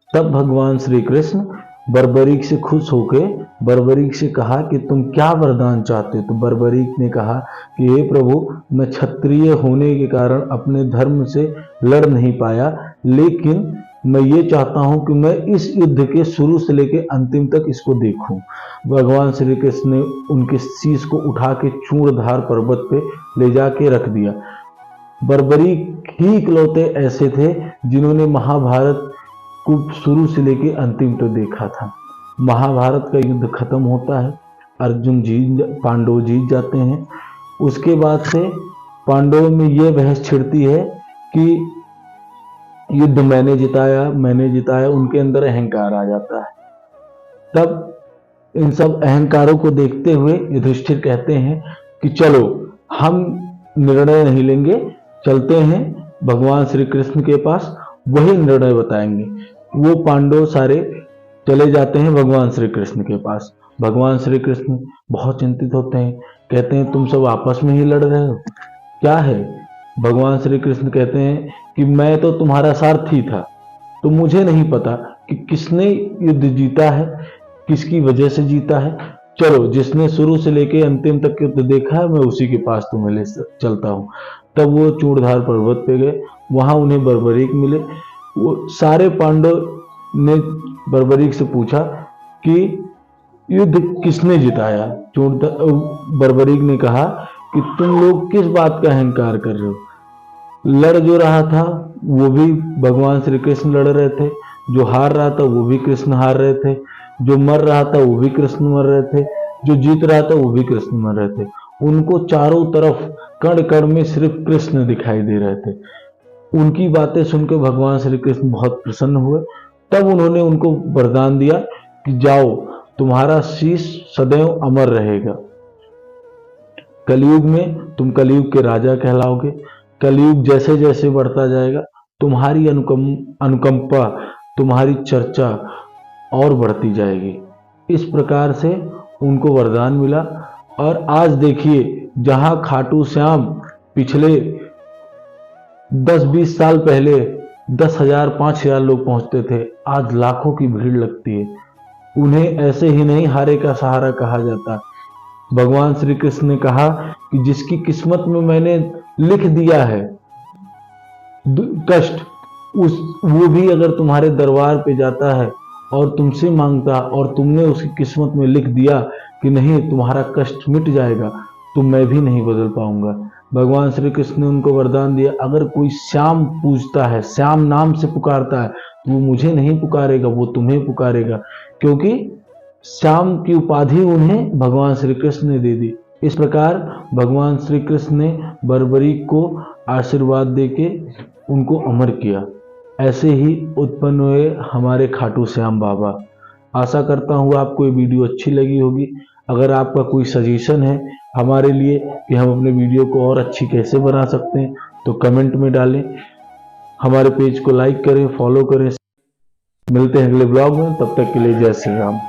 तब भगवान श्री कृष्ण बर्बरीक से खुश होके बर्बरीक से कहा कि तुम क्या वरदान चाहते हो। तो बर्बरीक ने कहा कि हे प्रभु, मैं क्षत्रिय होने के कारण अपने धर्म से लड़ नहीं पाया, लेकिन मैं ये चाहता हूं कि मैं इस युद्ध के शुरू से लेकर अंतिम तक इसको देखूं। भगवान श्री कृष्ण ने उनके शीश को उठा के चूड़धार पर्वत पे ले जाके रख दिया। बर्बरीक ही इकलौते ऐसे थे जिन्होंने महाभारत को शुरू से लेके अंतिम तक देखा था। महाभारत का युद्ध खत्म होता है, अर्जुन पांडव जीत जाते हैं। उसके बाद से पांडवों में यह बहस छिड़ती है कि युद्ध मैंने जिताया, उनके अंदर अहंकार आ जाता है। तब इन सब अहंकारों को देखते हुए युधिष्ठिर कहते हैं कि चलो हम निर्णय नहीं लेंगे, चलते हैं भगवान श्री कृष्ण के पास, वही निर्णय बताएंगे। वो पांडव सारे चले जाते हैं भगवान श्री कृष्ण के पास। भगवान श्री कृष्ण बहुत चिंतित होते हैं, कहते हैं तुम सब आपस में ही लड़ रहे हो, क्या है। भगवान श्री कृष्ण कहते हैं कि मैं तो तुम्हारा सारथी था, तो मुझे नहीं पता कि किसने युद्ध जीता है, किसकी वजह से जीता है। चलो, जिसने शुरू से लेके अंतिम तक युद्ध देखा है, मैं उसी के पास तुम्हें ले चलता हूँ। तब वो चूड़धार पर्वत पे गए, वहां उन्हें बर्बरीक मिले। वो सारे पांडव ने बर्बरीक से पूछा कि युद्ध किसने जिताया। बर्बरीक ने कहा कि तुम लोग किस बात का अहंकार कर रहे हो, लड़ जो रहा था वो भी भगवान श्री कृष्ण लड़ रहे थे, जो हार रहा था वो भी कृष्ण हार रहे थे, जो मर रहा था वो भी कृष्ण मर रहे थे, जो जीत रहा था वो भी कृष्ण मर रहे थे। उनको चारों तरफ कण कण में सिर्फ कृष्ण दिखाई दे रहे थे। उनकी बातें सुनकर भगवान श्री कृष्ण बहुत प्रसन्न हुए। तब उन्होंने उनको वरदान दिया कि जाओ, तुम्हारा शीश सदैव अमर रहेगा। कलयुग में तुम कलयुग के राजा कहलाओगे। कलयुग जैसे जैसे बढ़ता जाएगा, तुम्हारी अनुकंपा, तुम्हारी चर्चा और बढ़ती जाएगी। इस प्रकार से उनको वरदान मिला। और आज देखिए, जहां खाटू श्याम पिछले 10-20 साल पहले 10,000 5,000 लोग पहुंचते थे, आज लाखों की भीड़ लगती है। उन्हें ऐसे ही नहीं हारे का सहारा कहा जाता। भगवान श्री कृष्ण ने कहा कि जिसकी किस्मत में मैंने लिख दिया है कष्ट, वो भी अगर तुम्हारे दरबार पे जाता है और तुमसे मांगता, और तुमने उसकी किस्मत में लिख दिया कि नहीं तुम्हारा कष्ट मिट जाएगा, तो मैं भी नहीं बदल पाऊंगा। भगवान श्री कृष्ण ने उनको वरदान दिया, अगर कोई श्याम पूजता है, श्याम नाम से पुकारता है, तो वो मुझे नहीं पुकारेगा, वो तुम्हें पुकारेगा, क्योंकि श्याम की उपाधि उन्हें भगवान श्री कृष्ण ने दे दी। इस प्रकार भगवान श्री कृष्ण ने बर्बरीक को आशीर्वाद देके उनको अमर किया। ऐसे ही उत्पन्न हुए हमारे खाटू श्याम बाबा। आशा करता हूँ आपको ये वीडियो अच्छी लगी होगी। अगर आपका कोई सजेशन है हमारे लिए कि हम अपने वीडियो को और अच्छी कैसे बना सकते हैं, तो कमेंट में डालें। हमारे पेज को लाइक करें, फॉलो करें। मिलते हैं अगले ब्लॉग में, तब तक के लिए जय श्री राम।